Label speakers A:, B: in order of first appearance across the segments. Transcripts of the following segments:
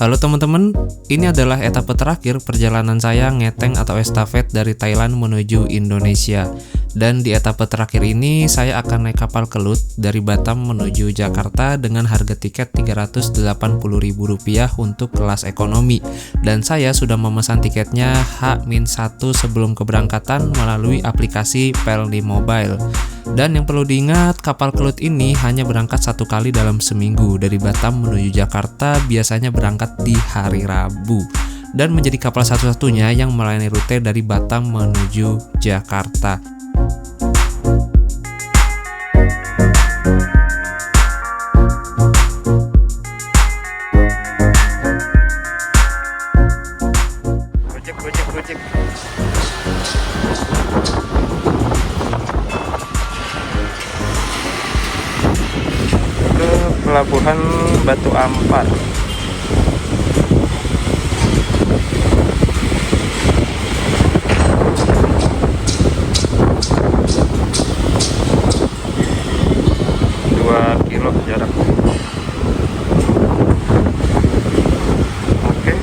A: Halo teman-teman, ini adalah etapa terakhir perjalanan saya ngeteng atau estafet dari Thailand menuju Indonesia. Dan di etapa terakhir ini saya akan naik kapal Kelut dari Batam menuju Jakarta dengan harga tiket Rp380.000 untuk kelas ekonomi. Dan saya sudah memesan tiketnya H-1 sebelum keberangkatan melalui aplikasi Pelni Mobile. Dan yang perlu diingat, kapal Kelut ini hanya berangkat satu kali dalam seminggu. Dari Batam menuju Jakarta biasanya berangkat di hari Rabu. Dan menjadi kapal satu-satunya yang melayani rute dari Batam menuju Jakarta. Gojek. Ke Pelabuhan Batu Ampar. Jarak. Oke.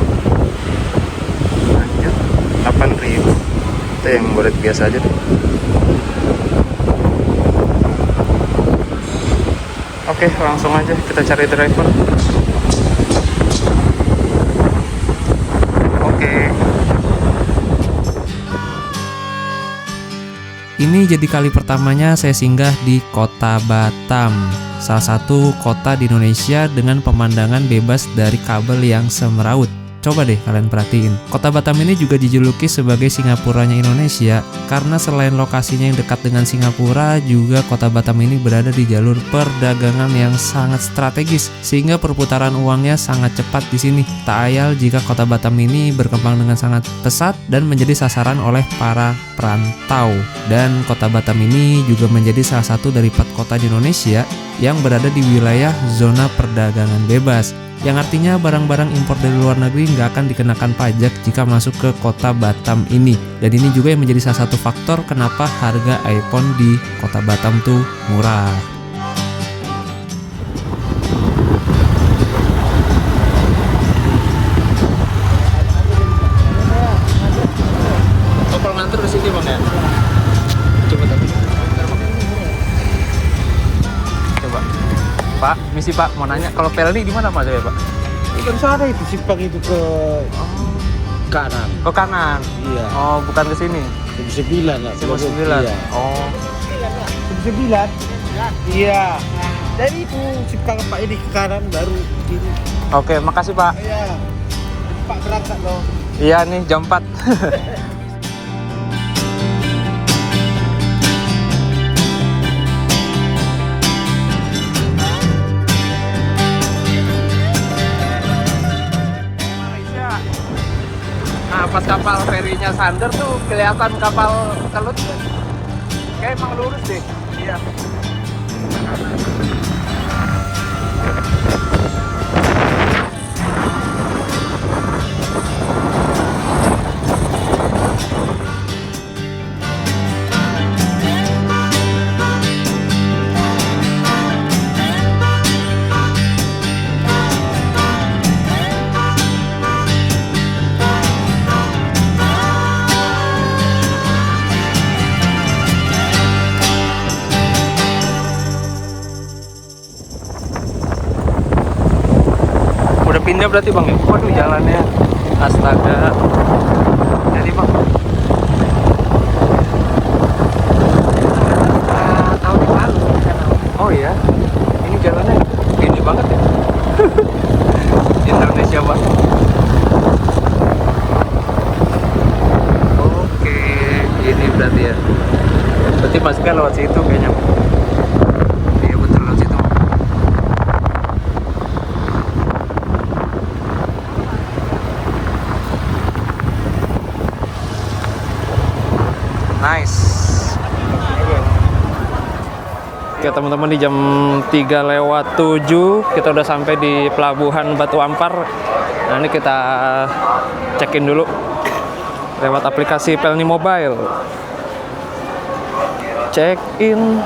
A: Lanjut 8.000. Itu yang bolet biasa aja tuh. Oke, langsung aja kita cari driver. Oke. Ini jadi kali pertamanya saya singgah di Kota Batam, salah satu kota di Indonesia dengan pemandangan bebas dari kabel yang semeraut. Coba deh kalian perhatiin. Kota Batam ini juga dijuluki sebagai Singapuranya Indonesia karena selain lokasinya yang dekat dengan Singapura, juga Kota Batam ini berada di jalur perdagangan yang sangat strategis sehingga perputaran uangnya sangat cepat di sini. Tak ayal jika Kota Batam ini berkembang dengan sangat pesat dan menjadi sasaran oleh para perantau. Dan Kota Batam ini juga menjadi salah satu dari 4 kota di Indonesia yang berada di wilayah zona perdagangan bebas, yang artinya barang-barang impor dari luar negeri nggak akan dikenakan pajak jika masuk ke Kota Batam ini. Dan ini juga yang menjadi salah satu faktor kenapa harga iPhone di Kota Batam tuh murah. Kapal nganter di sini bang ya? Coba tadi. Coba. Pak, misi Pak, mau nanya kalau Pelni di mana Mas ya Pak?
B: Ikan sana itu simpang itu ke kanan.
A: Ke kanan.
B: Iya.
A: Oh, bukan ke sini.
B: 9 lah.
A: 9.
B: Iya.
A: Oh.
B: 9. Iya. Jadi itu simpang Pak ini ke kanan baru kiri.
A: Oke, makasih Pak.
B: Iya. Pak berangkat loh.
A: Iya nih jam 4. Nah, pas kapal ferinya Sander tuh kelihatan kapal Kelut. Kayak emang lurus deh. Iya. Udah pindah berarti bang ya? Waduh jalannya, astaga. Jadi bang, tahun lalu. Oh iya, ini jalannya gini banget ya. Indonesia banget. Oke, ini berarti ya. Berarti masuknya lewat situ kayaknya. Iya betul lewat situ. Nice. Oke teman-teman, di jam 3:07 kita udah sampai di Pelabuhan Batu Ampar. Nah ini kita check-in dulu lewat aplikasi Pelni Mobile. Check-in.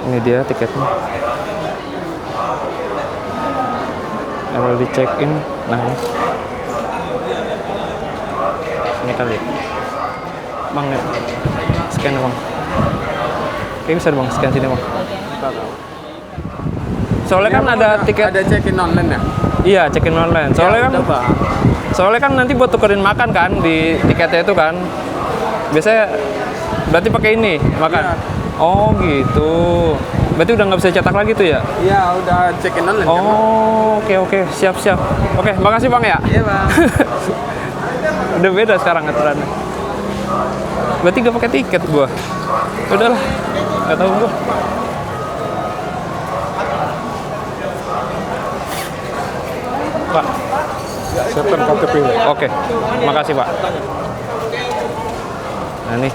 A: Ini dia tiketnya. yang boleh di check in. Nah, ini kali bang ya, scan bang. Oke, bisa bang scan sini bang. Soalnya kan ada tiket.
B: Ada check-in online ya?
A: Iya, check-in online. Soalnya kan nanti buat tukerin makan kan di tiketnya itu kan. Biasanya berarti pakai ini makan.
B: Iya.
A: Oh gitu. Berarti udah nggak bisa cetak lagi tuh ya?
B: Iya, udah check-in online.
A: Oh, oke, siap. Oke, makasih bang ya.
B: Iya bang.
A: Udah beda sekarang aturannya. Berarti gak pakai tiket gua. Udahlah, nggak tahu gua. Pak,
B: Siapkan KTP.
A: oke, makasih Pak. Nah nih,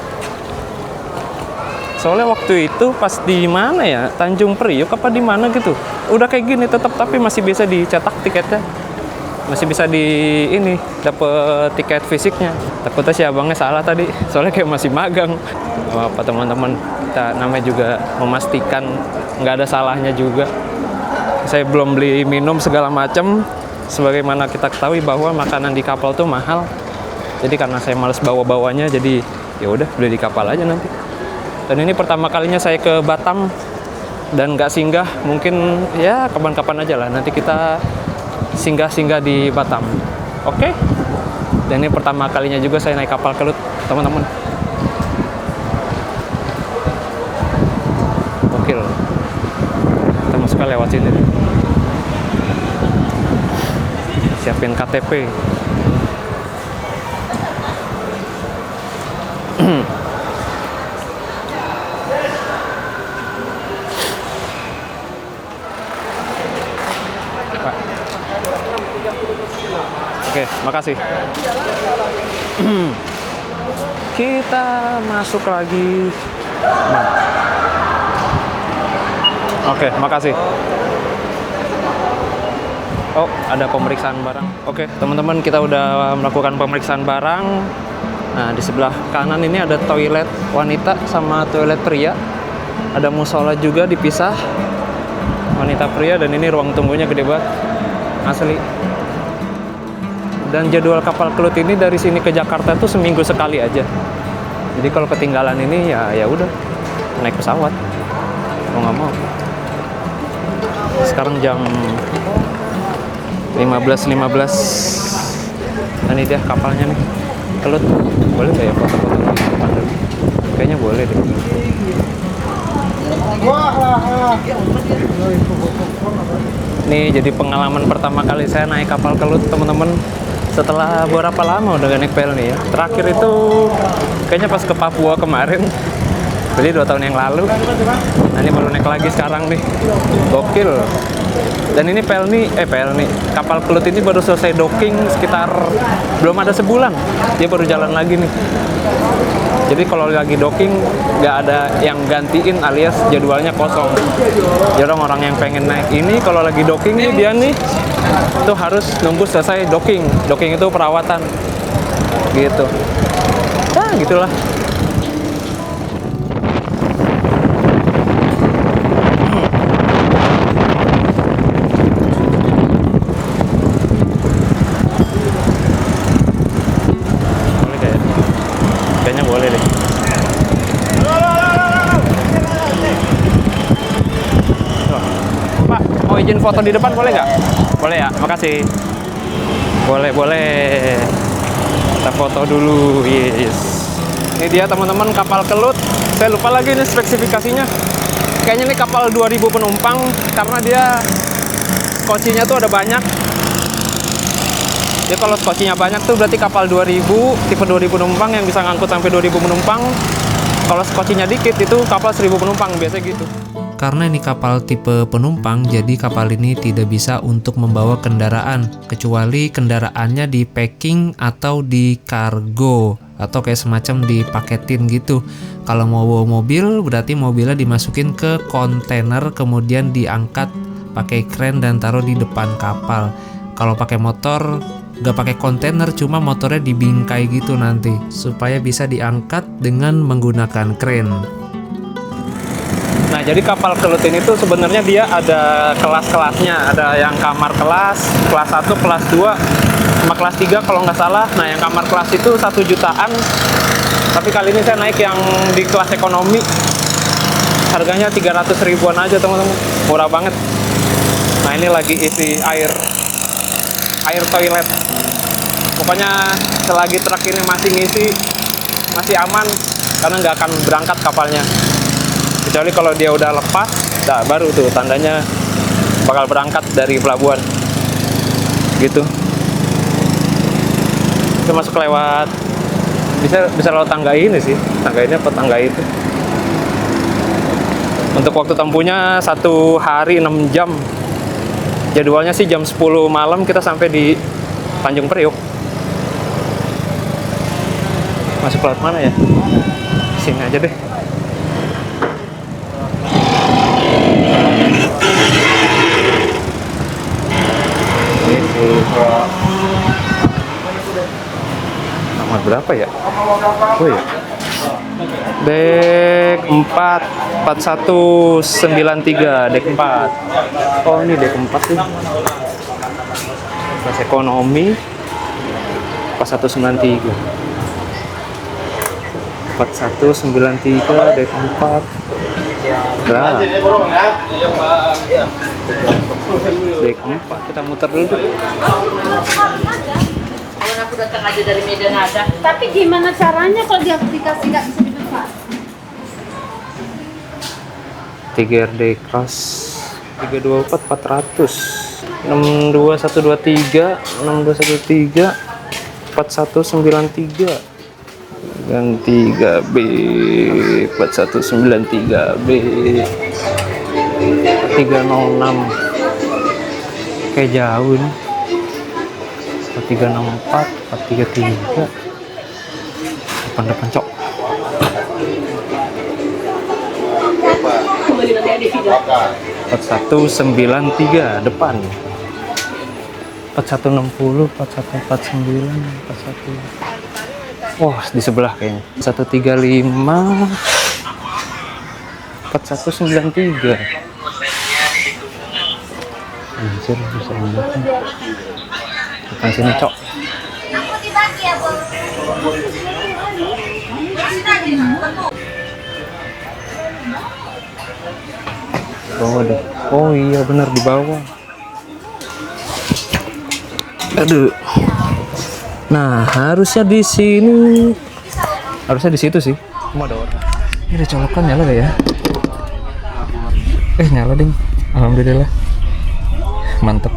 A: soalnya waktu itu pas di mana ya, Tanjung Priok apa di mana gitu, udah kayak gini tetap tapi masih bisa dicetak tiketnya, masih bisa di ini dapet tiket fisiknya. Takutnya si abangnya salah tadi, soalnya kayak masih magang. Apa teman-teman, kita namanya juga memastikan nggak ada salahnya juga. Saya belum beli minum segala macam. Sebagaimana kita ketahui bahwa makanan di kapal tuh mahal. Jadi karena saya males bawa-bawanya, jadi ya udah beli di kapal aja nanti. Dan ini pertama kalinya saya ke Batam dan nggak singgah, mungkin ya kapan-kapan aja lah. Nanti kita singgah-singgah di Batam. Oke? Dan ini pertama kalinya juga saya naik kapal Kelut, teman-teman. Gokil. Kita masuk lewat sini. Siapin KTP. Oke, makasih. Kita masuk lagi. Nah. Oke, makasih. Oh, ada pemeriksaan barang. Oke, teman-teman, kita udah melakukan pemeriksaan barang. Nah, di sebelah kanan ini ada toilet wanita sama toilet pria. Ada musola juga dipisah. Wanita pria, dan ini ruang tunggunya gede banget. Asli. Dan jadwal kapal Kelut ini dari sini ke Jakarta tuh seminggu sekali aja. Jadi kalau ketinggalan ini ya udah naik pesawat. Mau nggak mau. Sekarang jam 15.15. Nah, ini dia kapalnya nih, Kelut. Boleh nggak ya foto-foto di depan dulu? Kayaknya boleh deh. Nih jadi pengalaman pertama kali saya naik kapal Kelut, teman-teman. Setelah berapa lama udah gak naik Pelni ya? Terakhir itu kayaknya pas ke Papua kemarin. Jadi 2 tahun yang lalu. Nah, ini baru naik lagi sekarang nih. Gokil. Dan ini Pelni, kapal Kelut ini baru selesai docking sekitar belum ada sebulan. Dia baru jalan lagi nih. Jadi kalau lagi docking nggak ada yang gantiin alias jadwalnya kosong. Jadi orang yang pengen naik ini kalau lagi docking nih dia nih tuh harus nunggu selesai docking. Docking itu perawatan. Gitu. Nah, gitulah. Kayaknya boleh deh. Pak, mau izin foto di depan boleh nggak? Boleh ya, makasih. Boleh. Kita foto dulu, yes. Ini dia teman-teman kapal Kelut. Saya lupa lagi nih spesifikasinya. Kayaknya ini kapal 2000 penumpang karena dia skocinya tuh ada banyak. Jadi kalau skocinya banyak tuh berarti kapal 2000, tipe 2000 penumpang yang bisa ngangkut sampai 2000 penumpang. Kalau skocinya dikit itu kapal 1000 penumpang, biasanya gitu. Karena ini kapal tipe penumpang, jadi kapal ini tidak bisa untuk membawa kendaraan, kecuali kendaraannya di packing atau di kargo, atau kayak semacam dipaketin gitu. Kalau mau bawa mobil, berarti mobilnya dimasukin ke kontainer, kemudian diangkat pakai kren dan taruh di depan kapal. Kalau pakai motor, nggak pakai kontainer, cuma motornya dibingkai gitu nanti supaya bisa diangkat dengan menggunakan kren. Nah, Nah, jadi kapal Kelut ini tuh sebenarnya dia ada kelas-kelasnya. Ada yang kamar kelas 1, kelas 2, sama kelas 3 kalau nggak salah. Nah, yang kamar kelas itu 1 jutaan. Tapi kali ini saya naik yang di kelas ekonomi. Harganya 300 ribuan aja, teman-teman. Murah banget. Nah, ini lagi isi air toilet. Pokoknya selagi truk ini masih ngisi, masih aman, karena nggak akan berangkat kapalnya. Kecuali kalau dia udah lepas, nah baru tuh tandanya bakal berangkat dari pelabuhan. Gitu. Kita masuk lewat, bisa lewat tangga ini sih. Tangga ini apa tangga itu. Untuk waktu tempuhnya 1 hari 6 jam. Jadwalnya sih jam 10 malam kita sampai di Tanjung Priok. Masuk lewat mana ya? Sini aja deh. Nomor berapa ya? Oh ya. Dek 4 4193, dek 4. Oh, ini dek 4 nih. Kelas ekonomi 4193. 4193 dek 4. Nah. Dek 4 kita muter dulu.
C: Aku datang aja dari Medan ada. Tapi gimana caranya kalau dia dikasih nggak bisa dibuka?
A: 3RD Cross 324 400 62123 6213 4193 dan 3B 4193B 306 kayak jauh nih. 4364 433 depan cok. 4193 depan. 4160 4149 41. Wah, di sebelah kayaknya. 135 4193. Anjir, bisa banget. Depan sini, Cok. Bawah deh. Oh iya, benar di bawah. Aduh. Nah, harusnya di sini. Harusnya di situ sih. Cuma ada orang. Ini ada colokan, nyala gak ya? Nyala ding. Alhamdulillah. Mantap.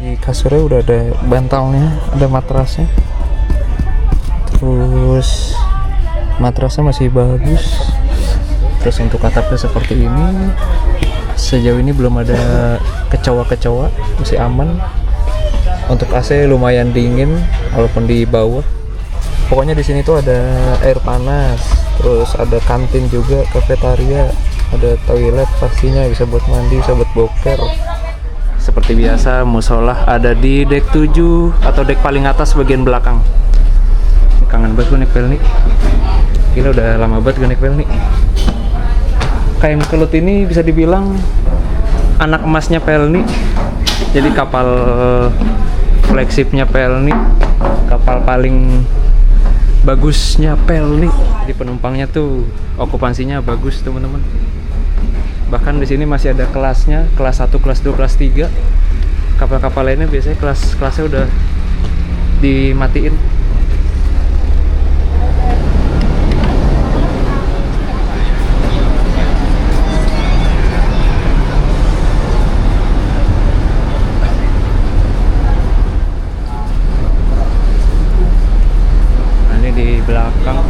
A: Di kasurnya udah ada bantalnya, ada matrasnya. Terus matrasnya masih bagus. Terus untuk atapnya seperti ini. Sejauh ini belum ada kecoa-kecoa, masih aman. Untuk AC lumayan dingin walaupun di bawah. Pokoknya di sini tuh ada air panas, terus ada kantin juga, kafetaria, ada toilet pastinya, bisa buat mandi, bisa buat boker. Seperti biasa, musola ada di dek 7 atau dek paling atas bagian belakang. Kangen banget gue naik Pelni. Gila, udah lama banget gue naik Pelni. KM Kelut ini bisa dibilang anak emasnya Pelni. Jadi kapal flagshipnya Pelni, kapal paling bagusnya Pelni. Jadi penumpangnya tuh okupansinya bagus, teman-teman. Bahkan di sini masih ada kelasnya, kelas 1, kelas 2, kelas 3. Kapal-kapal lainnya biasanya kelasnya udah dimatiin. Di belakang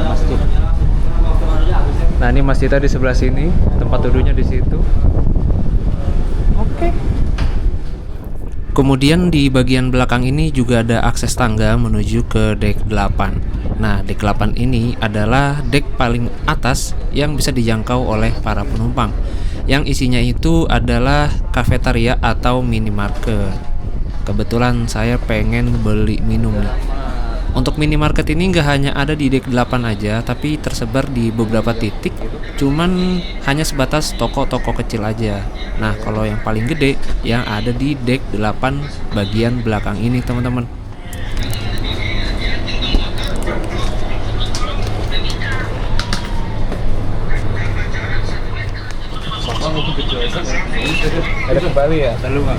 A: masjid. Nah, ini masjidnya di sebelah sini, tempat duduknya di situ. Oke. Kemudian di bagian belakang ini juga ada akses tangga menuju ke dek 8. Nah, dek 8 ini adalah dek paling atas yang bisa dijangkau oleh para penumpang. Yang isinya itu adalah kafetaria atau minimarket. Kebetulan saya pengen beli minum nih. Untuk minimarket ini nggak hanya ada di dek 8 aja, tapi tersebar di beberapa titik, cuman hanya sebatas toko-toko kecil aja. Nah, kalau yang paling gede yang ada di dek 8 bagian belakang ini, teman-teman.
B: Ada kembali ya? Selalu nggak?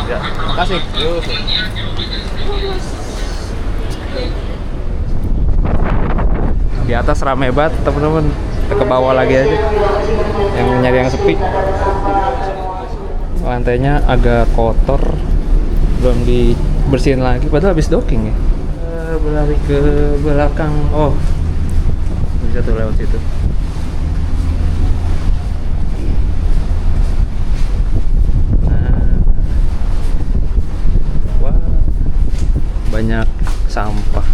B: Ya. Makasih. Yuk.
A: Di atas rame banget, teman-teman. Kita ke bawah lagi aja. Yang nyari yang sepi. Lantainya agak kotor, belum dibersihin lagi. Padahal habis docking ya. Berlari ke belakang. Oh, bisa tuh lewat situ. Banyak sampah.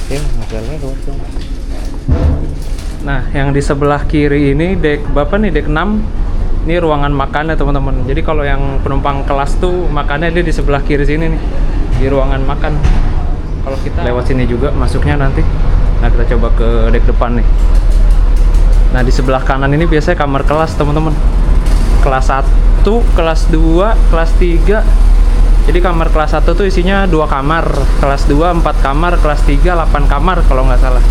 A: Ya, nggak lewat dong. Nah, yang di sebelah kiri ini dek berapa nih? Dek 6. Ini ruangan makannya, teman-teman. Jadi kalau yang penumpang kelas tuh makannya dia di sebelah kiri sini nih, di ruangan makan. Kalau kita lewat sini juga masuknya nanti. Nah, kita coba ke dek depan nih. Nah, di sebelah kanan ini biasanya kamar kelas, teman-teman. Kelas 1, kelas 2, kelas 3. Jadi kamar kelas 1 tuh isinya 2 kamar, kelas 2 4 kamar, kelas 3 8 kamar kalau nggak salah.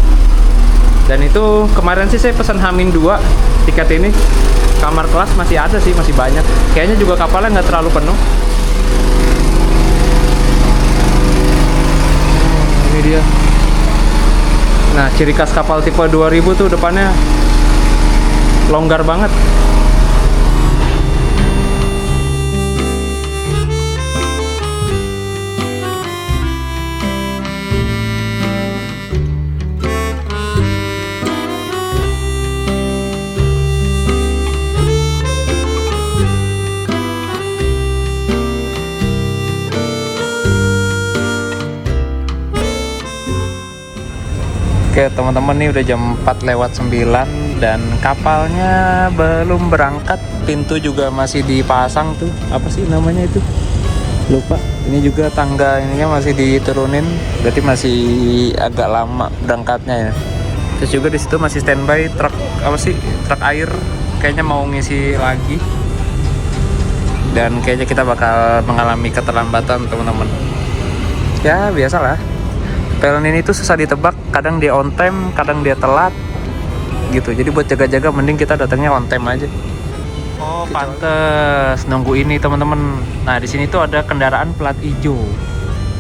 A: Dan itu kemarin sih saya pesan H-2 tiket ini. Kamar kelas masih ada sih, masih banyak. Kayaknya juga kapalnya nggak terlalu penuh. Ini dia. Nah, ciri khas kapal tipe 2000 tuh depannya longgar banget. Oke teman-teman, nih udah jam 4:09 dan kapalnya belum berangkat. Pintu juga masih dipasang tuh. Apa sih namanya itu? Lupa. Ini juga tangga ininya masih diturunin. Berarti masih agak lama berangkatnya ya. Terus juga di situ masih standby truk apa sih? Truk air. Kayaknya mau ngisi lagi. Dan kayaknya kita bakal mengalami keterlambatan teman-teman. Ya biasalah. PLN ini tuh susah ditebak, kadang dia on time, kadang dia telat gitu. Jadi buat jaga-jaga mending kita datangnya on time aja. Oh, pantes nunggu ini teman-teman. Nah, di sini tuh ada kendaraan plat hijau.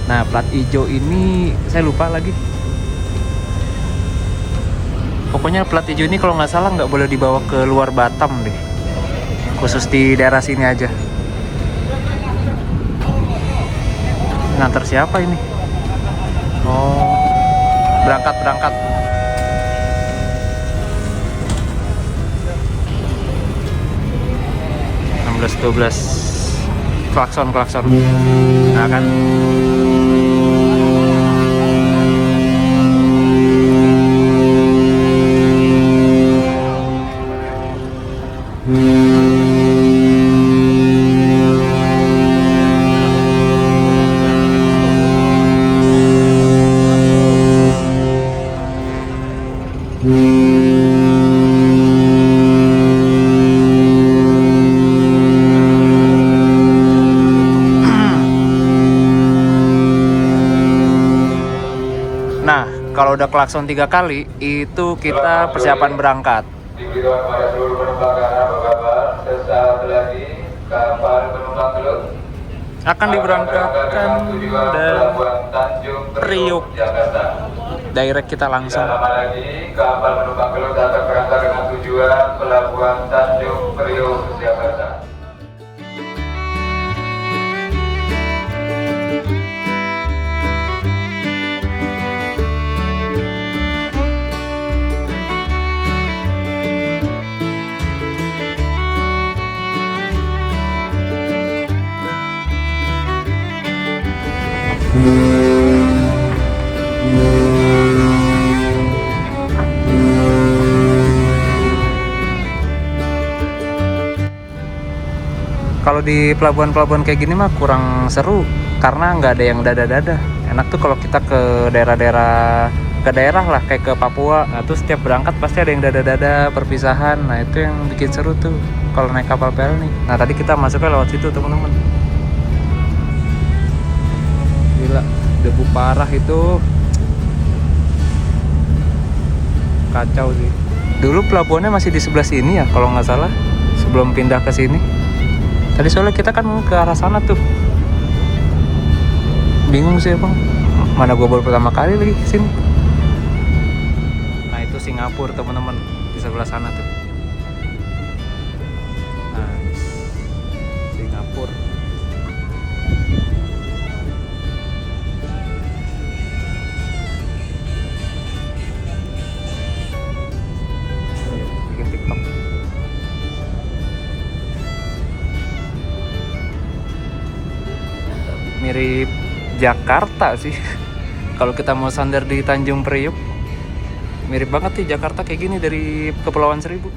A: Nah, plat hijau ini saya lupa lagi. Pokoknya plat hijau ini kalau nggak salah nggak boleh dibawa ke luar Batam deh. Khusus di daerah sini aja. Ngantar siapa ini? Oh, berangkat. 16-12 klakson. Nah kan. Kalau udah klakson 3 kali, itu kita persiapan berangkat.
D: Diberitahukan pada seluruh penumpang karena berkabar sesaat lagi kapal penumpang Gelut
A: akan diberangkatkan dari Priuk. Direct kita langsung.
D: Lama lagi kapal penumpang Gelut akan berangkat dengan tujuan Pelabuhan Tanjung Priuk, Jakarta.
A: Kalau di pelabuhan-pelabuhan kayak gini mah kurang seru karena nggak ada yang dada-dada. Enak tuh kalau kita ke daerah lah kayak ke Papua. Nah, tuh setiap berangkat pasti ada yang dada-dada perpisahan. Nah, itu yang bikin seru tuh kalau naik kapal pelni. Nah, tadi kita masuknya lewat situ, teman-teman. Gila, debu parah itu. Kacau sih. Dulu pelabuhannya masih di sebelah sini ya kalau nggak salah, sebelum pindah ke sini. Tadi soalnya kita kan ke arah sana tuh. Bingung sih bang, mana gua baru pertama kali lagi kesini. Nah itu Singapura teman-teman, di sebelah sana tuh. Nah, Singapura. Bikin TikTok. Mirip Jakarta sih. Kalau kita mau sandar di Tanjung Priok, mirip banget nih Jakarta kayak gini dari Kepulauan Seribu.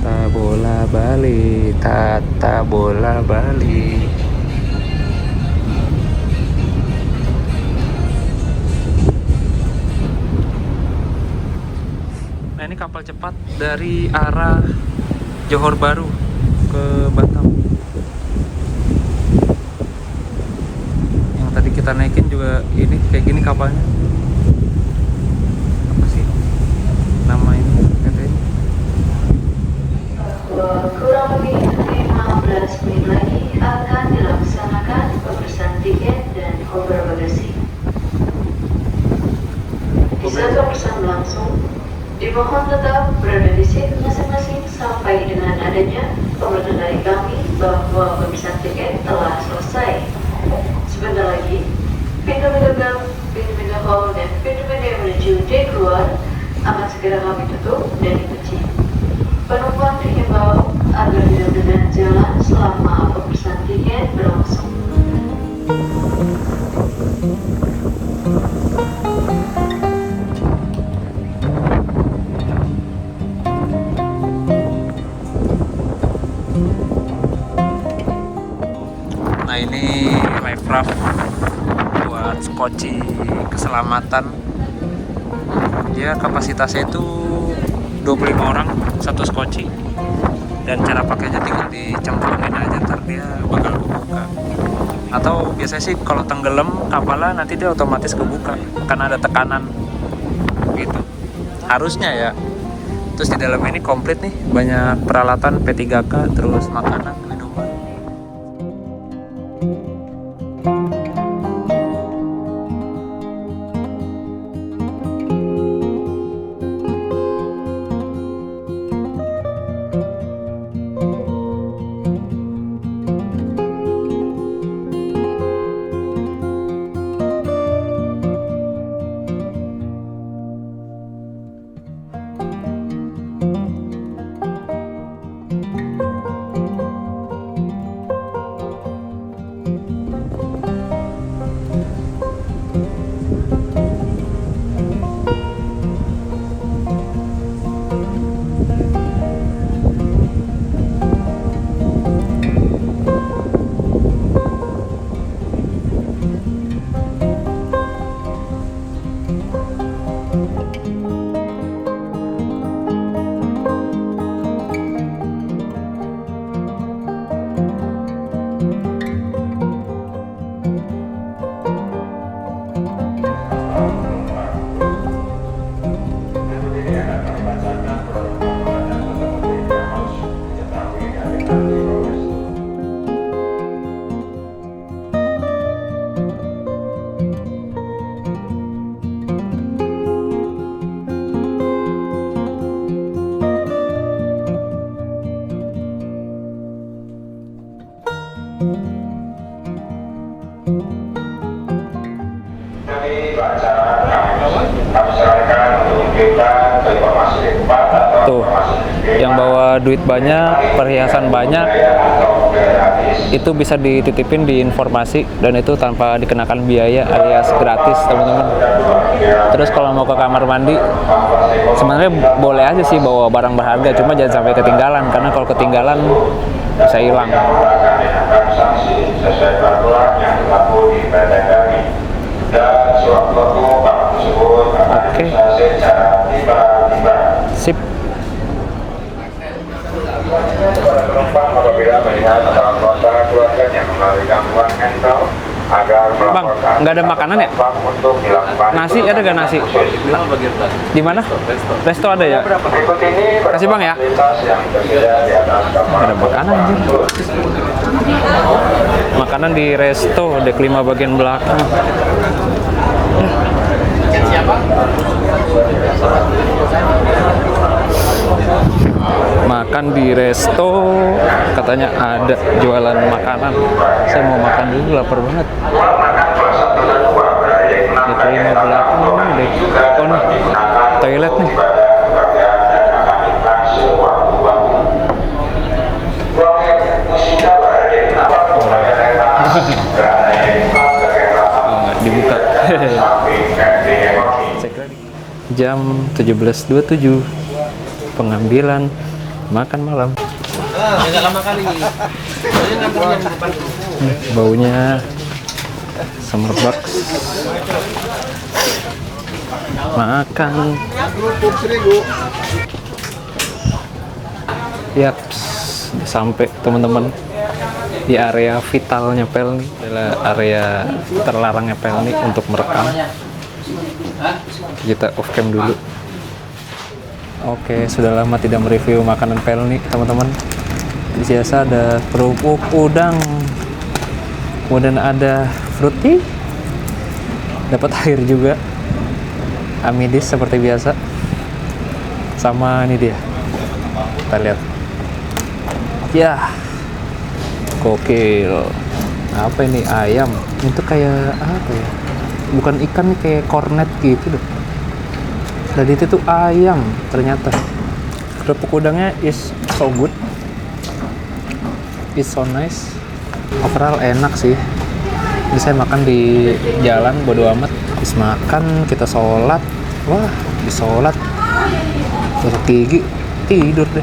A: Tata bola Bali, tata bola Bali. Nah ini kapal cepat dari arah Johor Bahru ke Batam. Kita naikin juga ini kayak gini kapalnya. Apa sih nama ini katanya?
E: Kurang lebih 15 menit lagi akan dilaksanakan pemeriksaan tiket dan koper bagasi. Di saat pemeriksaan berlangsung, dimohon tetap berada di seat masing-masing sampai dengan adanya pemberitahuan dari kami bahwa pemeriksaan tiket telah selesai. Sebentar lagi, pintu-pintu bel, pintu-pintu hall, dan pintu-pintu yang menuju D keluar akan segera kami tutup dan dikunci. Penumpang dihimbau agar tidak berjalan jalan selama pemeriksaan tiket berlangsung.
A: Nah ini life raft buat skoci keselamatan. Dia kapasitasnya itu 25 orang satu skoci. Dan cara pakainya tinggal dicemplungin aja, ntar dia bakal kebuka. Atau biasanya sih kalau tenggelam kapalnya nanti dia otomatis kebuka karena ada tekanan gitu. Harusnya ya. Terus di dalam ini komplit nih, banyak peralatan P3K, terus makanan, minuman. Tuh, yang bawa duit banyak, perhiasan banyak, itu bisa dititipin di informasi dan itu tanpa dikenakan biaya alias gratis, teman-teman. Terus kalau mau ke kamar mandi, sebenarnya boleh aja sih bawa barang berharga, cuma jangan sampai ketinggalan, karena kalau ketinggalan bisa hilang.
D: Akan dikenakan sanksi sesuai peraturan yang berlaku di PT kami. Dan sewaktu-waktu para tersebut akan diproses secara tiba-tiba.
A: Sip.
D: Para penumpang apabila melihat atau anggota keluarganya mengalami gangguan mental agar melaporkan
A: nggak ada makanan ya?
D: untuk dilakukan
A: Nasi ada gak nasi? Di mana? Resto ada ya?
D: Berikut ini
A: Kasih Bang ya.
D: fasilitas yang tersedia di atas kapal.
A: Ada makanan anjir. Makanan di resto dek 5 bagian belakang. Makan di resto katanya ada jualan makanan. Saya mau makan dulu, lapar banget. Dek 5 belakang nih, dek. Oh nih, toilet nih. Nggak dibuka. Jam 17.27 pengambilan makan malam. Baunya Summerbucks. Makan. Yaps, sampai teman-teman di area vitalnya Pelni, adalah area terlarangnya Pelni untuk merekam. Kita off cam dulu. Oke, sudah lama tidak mereview makanan Pelni, teman-teman. Biasa ada kerupuk udang, kemudian ada fruity, dapat air juga, amidis seperti biasa, sama ini dia. Kita lihat. Ya, gokil. Apa ini, ayam? Itu kayak apa ya? Bukan ikan nih, kayak kornet gitu deh. Dan itu tuh ayam ternyata. Kerupuk udangnya is so good, it's so nice. Overall enak sih. Jadi saya makan di jalan bodo amat. Habis makan kita sholat. Wah, di sholat gosok gigi, tidur deh.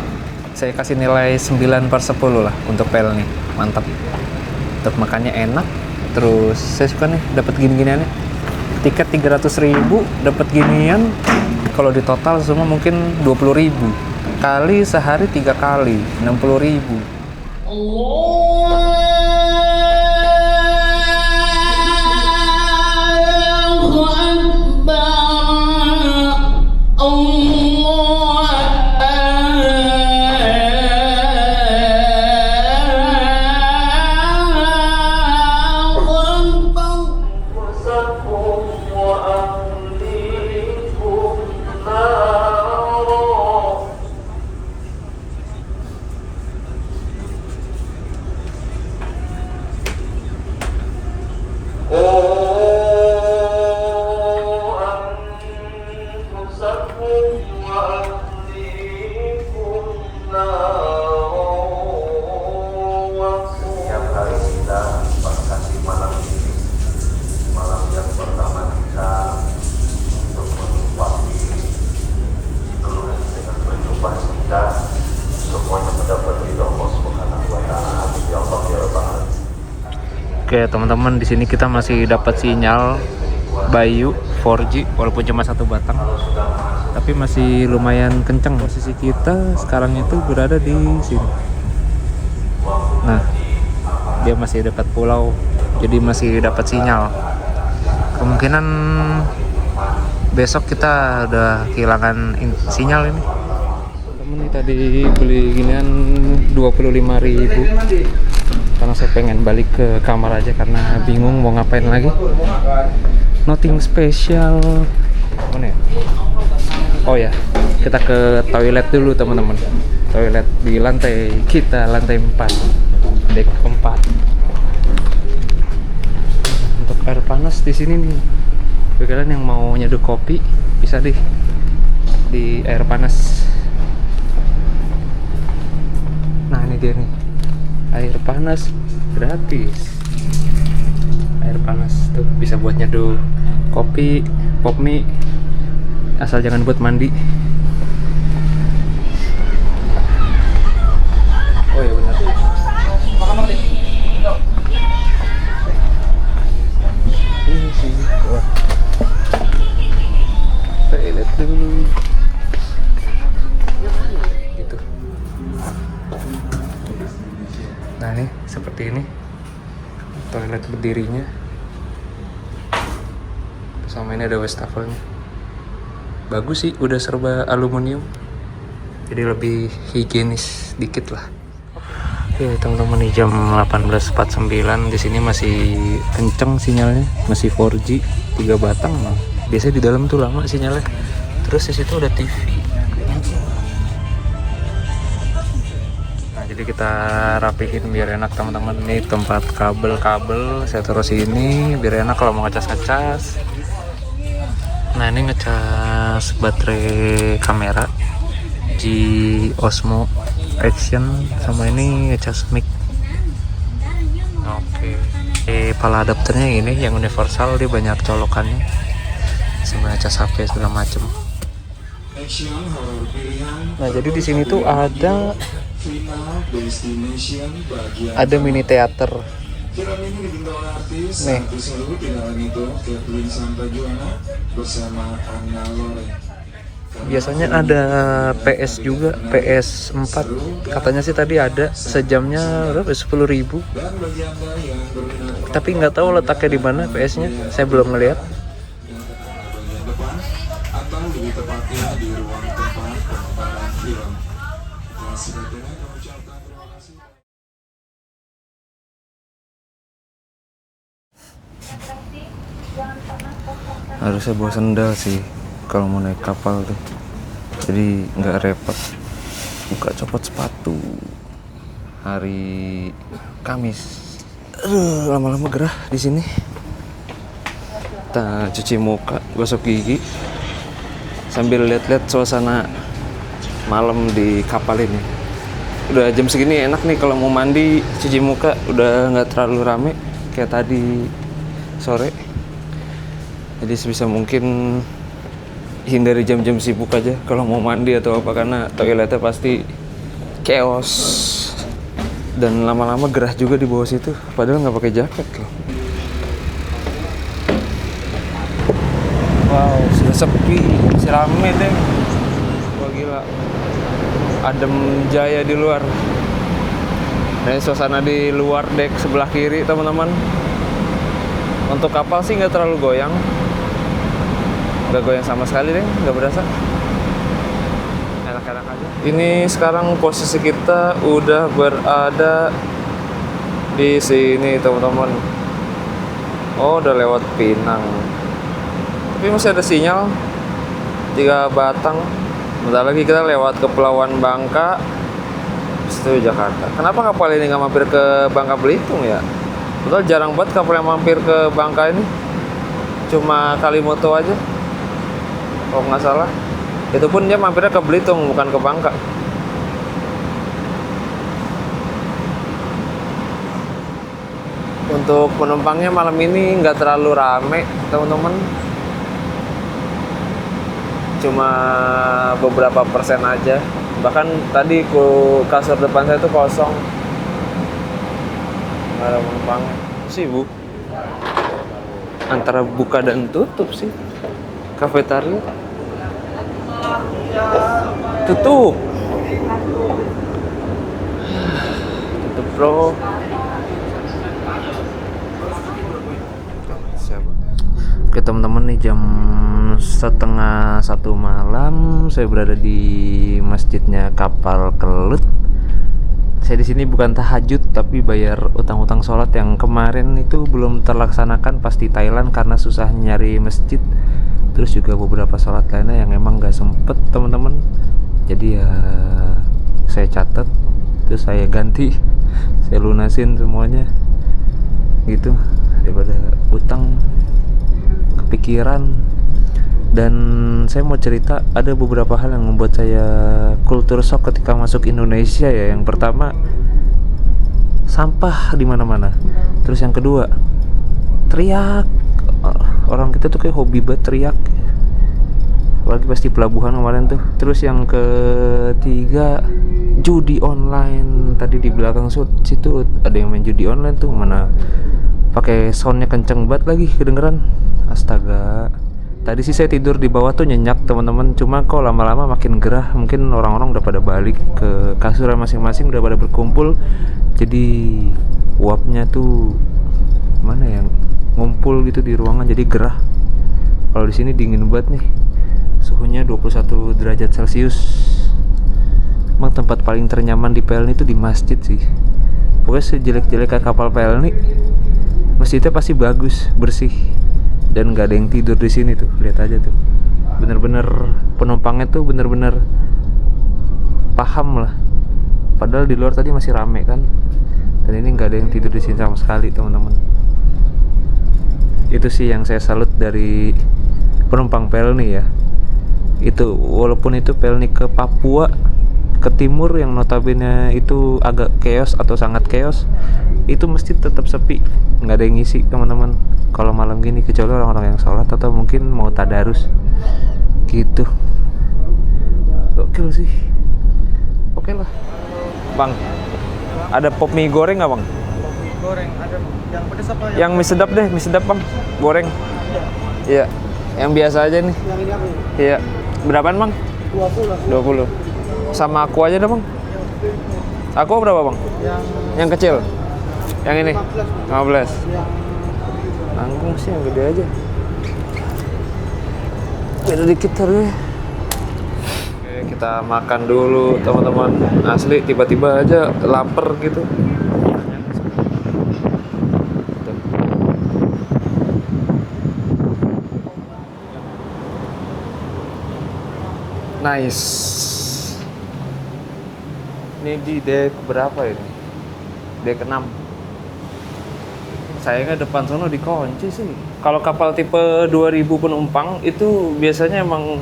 A: Saya kasih nilai 9/10 lah untuk Pelni. Mantap. Untuk makannya enak. Terus saya suka nih dapat gini-giniannya. Tiket 300.000 dapat ginian. Kalau di total semua mungkin 20.000. Kali sehari 3 kali 60.000. Oke teman-teman, di sini kita masih dapat sinyal Bayu 4G walaupun cuma 1 batang, tapi masih lumayan kencang. Posisi kita sekarang itu berada di sini. Nah, dia masih dekat pulau, jadi masih dapat sinyal. Kemungkinan besok kita udah kehilangan sinyal ini. Temen nih tadi beli ginian 25.000. Karena saya pengen balik ke kamar aja karena bingung mau ngapain lagi. Nothing special. Mana ya? Oh ya, kita ke toilet dulu teman-teman. Toilet di lantai kita, lantai 4, dek 4. Untuk air panas di sini nih. Bagi kalian yang mau nyeduh kopi bisa deh di air panas. Nah ini dia nih, air panas gratis. Air panas tuh bisa buat nyeduh kopi, pop mie, asal jangan buat mandi. Oh ya benar, Nah ini seperti ini toilet berdirinya, sama ini ada wastafelnya. Bagus sih, udah serba aluminium, jadi lebih higienis dikit lah. Oke teman-teman, nih jam 18.49, di sini masih kenceng sinyalnya, masih 4G 3 batang. Biasanya di dalam tuh lama sinyalnya. Terus di situ ada TV. Nah, jadi kita rapihin biar enak teman-teman. Ini tempat kabel-kabel saya taruh sini biar enak kalau mau ngecas-ngecas. Nah, ini ngecas baterai kamera G Osmo Action, sama ini ngecas mic. Oke. Pala adapternya ini yang universal, dia banyak colokannya. Sama ngecas HP segala macem. Nah, jadi di sini tuh ada mini teater. Nih. Biasanya ada PS juga, PS 4. Katanya sih tadi ada, sejamnya berapa? 10.000. Tapi nggak tahu letaknya di mana PS-nya. Saya belum ngeliat. Harusnya bawa sendal sih kalau mau naik kapal tuh, jadi nggak repot buka copot sepatu. Hari Kamis, lama-lama gerah di sini. Kita cuci muka, gosok gigi, sambil lihat-lihat suasana malam di kapal ini. Udah jam segini enak nih kalau mau mandi, cuci muka, udah nggak terlalu rame kayak tadi sore. Jadi sebisa mungkin hindari jam-jam sibuk aja kalau mau mandi atau apa, karena toiletnya pasti chaos dan lama-lama gerah juga di bawah situ, padahal nggak pakai jaket loh. Wow, sudah sepi, masih rame deh. Wah gila, adem jaya di luar. Nah, suasana di luar dek sebelah kiri teman-teman. Untuk kapal sih nggak terlalu goyang. Nggak goyang sama sekali deh, nggak berasa. Enak-enak aja. Ini sekarang posisi kita udah berada di sini teman-teman. Oh, udah lewat Pinang. Tapi masih ada sinyal 3 batang. Bentar lagi kita lewat Kepulauan Bangka, itu Jakarta. Kenapa kapal ini nggak mampir ke Bangka Belitung ya? Betul, jarang banget kapal yang mampir ke Bangka ini. Cuma Kalimoto aja kalau nggak salah. Itu pun dia mampirnya ke Belitung, bukan ke Bangka. Untuk penumpangnya malam ini nggak terlalu rame teman-teman, cuma beberapa persen aja. Bahkan tadi kasur depan saya itu kosong, nggak ada penumpangnya. Sibuk, antara buka dan tutup sih. Kafetaria tutup bro. Oke teman-teman, nih jam 12:30 malam, saya berada di masjidnya Kapal Kelut. Saya di sini bukan tahajud, tapi bayar utang-utang sholat yang kemarin itu belum terlaksanakan pas di Thailand karena susah nyari masjid. Terus juga beberapa sholat lainnya yang emang gak sempet teman-teman. Jadi ya saya catat, terus saya ganti, saya lunasin semuanya gitu, daripada utang kepikiran. Dan saya mau cerita, ada beberapa hal yang membuat saya culture shock ketika masuk Indonesia ya. Yang pertama, sampah di mana-mana. Terus yang kedua, teriak. Orang kita tuh kayak hobi banget teriak, apalagi pas di pelabuhan kemarin tuh. Terus yang ketiga, judi online. Tadi di belakang situ ada yang main judi online tuh, mana pakai soundnya kenceng banget lagi, kedengeran. Astaga, Tadi sih saya tidur di bawah tuh nyenyak teman-teman, cuma kok lama-lama makin gerah. Mungkin orang-orang udah pada balik ke kasur masing-masing, udah pada berkumpul. Jadi uapnya tuh mana ya, ngumpul gitu di ruangan, jadi gerah. Kalau di sini dingin banget nih, suhunya 21 derajat Celcius. Emang tempat paling ternyaman di Pelni itu di masjid sih. Pokoknya sejelek-jeleknya kapal Pelni, masjidnya pasti bagus, bersih. Dan nggak ada yang tidur di sini tuh, lihat aja tuh, bener-bener penumpangnya tuh bener-bener paham lah. Padahal di luar tadi masih rame kan, dan ini nggak ada yang tidur di sini sama sekali teman-teman. Itu sih yang saya salut dari penumpang Pelni ya. Itu walaupun itu Pelni ke Papua, ke timur yang notabene itu agak chaos atau sangat chaos, itu mesti tetap sepi, nggak ada yang ngisi teman-teman kalau malam gini, kecuali orang-orang yang sholat atau mungkin mau tadarus gitu. Gokil sih. Oke lah bang, ada pop mie goreng nggak bang?
B: Mie goreng ada yang pedas apa
A: Yang mie sedap deh, mie sedap bang, goreng. Iya, yang biasa aja nih.
B: yang ini apa?
A: Iya, berapaan bang?
B: 20.
A: 20. Sama aku aja dah bang. Aku berapa bang? Yang kecil? Yang ini? 15. Nanggung sih yang gede aja. Beda dikit harusnya. Oke, kita makan dulu teman-teman. Asli tiba-tiba aja lapar gitu. Nice. Ini di dek berapa ini? Dek 6. Sayangnya depan sono dikunci sih. Kalau kapal tipe 2000 penumpang itu biasanya emang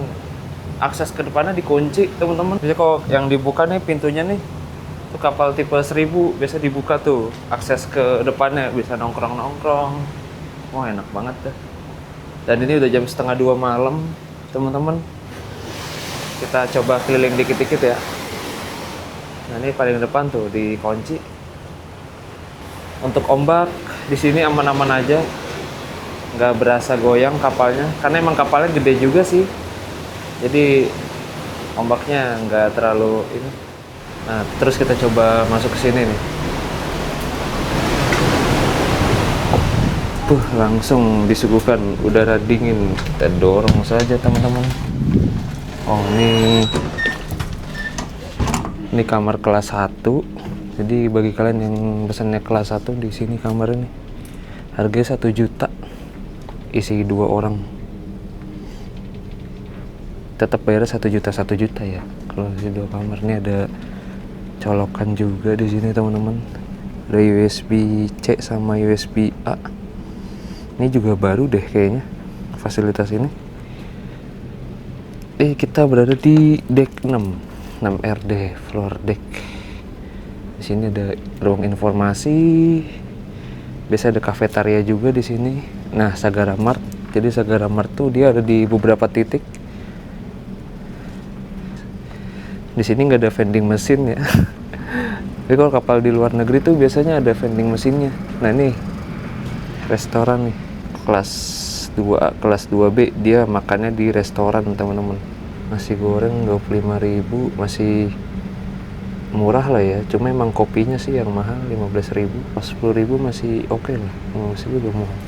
A: akses ke depannya dikunci teman-teman. Biasanya kalau yang dibuka nih pintunya nih, itu kapal tipe 1000 biasa dibuka tuh, akses ke depannya bisa nongkrong-nongkrong. Wah enak banget dah. Dan ini udah jam 1:30 malam teman-teman. Kita coba keliling dikit-dikit ya. Nah ini paling depan tuh dikunci. Untuk ombak di sini aman-aman aja, nggak berasa goyang kapalnya, karena emang kapalnya gede juga sih. Jadi ombaknya nggak terlalu ini. Nah terus kita coba masuk ke sini nih. Langsung disuguhkan udara dingin. Kita dorong saja teman-teman. Oh ini kamar kelas 1. Jadi bagi kalian yang pesannya kelas 1, di sini kamarnya nih. Harganya 1 juta. Isi 2 orang. Tetap bayar 1 juta ya. Kalau isi 2 kamar ini ada colokan juga di sini teman-teman. Ada USB C sama USB A. Ini juga baru deh kayaknya fasilitas ini. Kita berada di deck 6 RD, floor deck. Di sini ada ruang informasi. Biasa ada kafetaria juga di sini. Nah, Sagara Mart. Jadi Sagara Mart tuh dia ada di beberapa titik. Di sini nggak ada vending mesin ya. Tapi kalau kapal di luar negeri tuh biasanya ada vending mesinnya. Nah, ini restoran nih. Kelas 2A, kelas 2B dia makannya di restoran, teman-teman. Nasi goreng 25.000 masih murah lah ya, cuma emang kopinya sih yang mahal 15.000. Pas 10.000 masih oke lah, masih juga murah.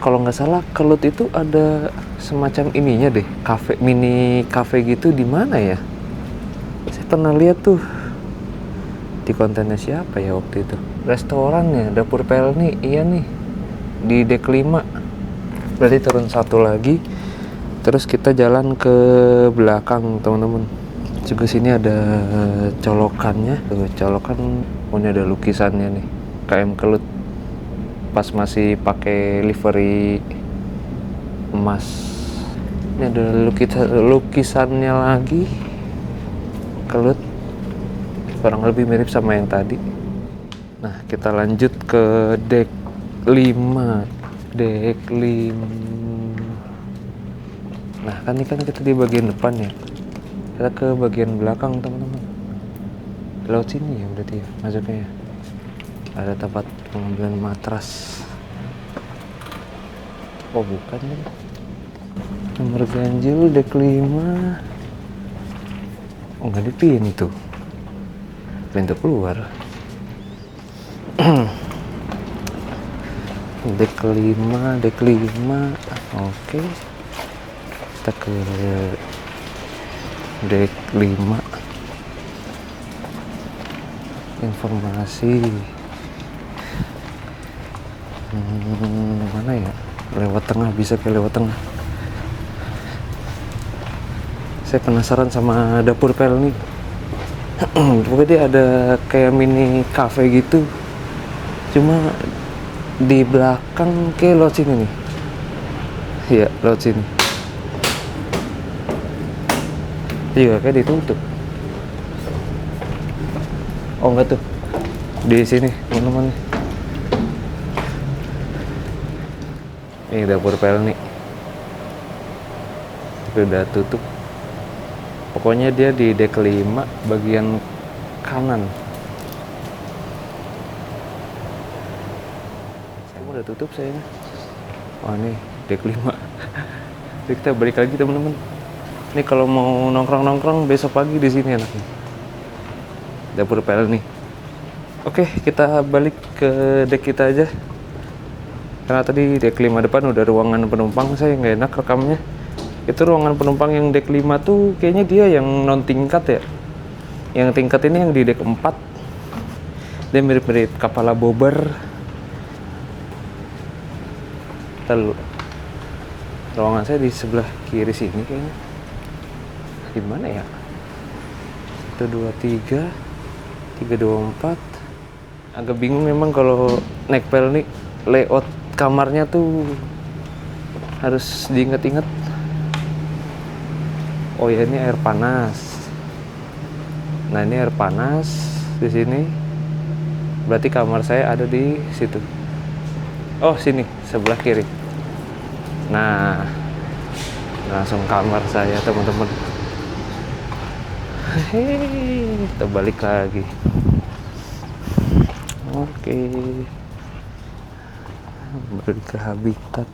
A: Kalau nggak salah Kelut itu ada semacam ininya deh, kafe, mini kafe gitu. Di mana ya? Saya pernah lihat tuh di kontennya siapa ya waktu itu. Restorannya Dapur Pelni, iya nih, di deck 5. Berarti turun 1 lagi, terus kita jalan ke belakang teman-teman. Juga sini ada colokannya. Tuh, colokan, ini ada lukisannya nih, KM Kelut. Pas masih pakai livery emas. Ini ada lukisannya lagi. Kelut. Kurang lebih mirip sama yang tadi. Nah, kita lanjut ke deck 5. Deck 5. Nah, kan ini kan kita di bagian depan ya. Kita ke bagian belakang teman-teman. Laut sini ya berarti ya masuknya ya. Ada tempat pengambilan matras.
F: Oh bukan ya. Nomor ganjil dek 5. Oh nggak di pintu. Pintu keluar. Dek 5. Oke. Kita ke dek 5. Informasi. Mana ya? Lewat tengah, bisa ke lewat tengah. Saya penasaran sama dapur Pelni. Pokoknya dia ada kayak mini cafe gitu. Cuma di belakang kayak lewat sini nih. Iya, lewat sini. Iya, kayak ditutup. Oh enggak tuh. Di sini, teman-teman. Ini dapur Pelni. Tapi udah tutup. Pokoknya dia di dek 5 bagian kanan. Saya udah tutup sayangnya. Wah nih dek 5. Jadi kita balik lagi teman-teman. Ini kalau mau nongkrong-nongkrong besok pagi di sini enaknya. Dapur Pelni. Oke, kita balik ke dek kita aja. Karena tadi dek 5 depan udah ruangan penumpang, saya nggak enak rekamnya. Itu ruangan penumpang yang dek 5 tuh kayaknya dia yang non tingkat ya. Yang tingkat ini yang di dek 4. Dia mirip-mirip kepala bobber. Lalu ruangan saya di sebelah kiri sini kayaknya. Di mana ya? 1 2 3 3 2 4. Agak bingung memang kalau naik Pelni layout kamarnya tuh harus diingat-ingat. Oh ya ini air panas. Nah ini air panas di sini. Berarti kamar saya ada di situ. Oh sini sebelah kiri. Nah langsung kamar saya teman-teman. Hehehe, kita balik lagi. Oke. Balik ke habitat.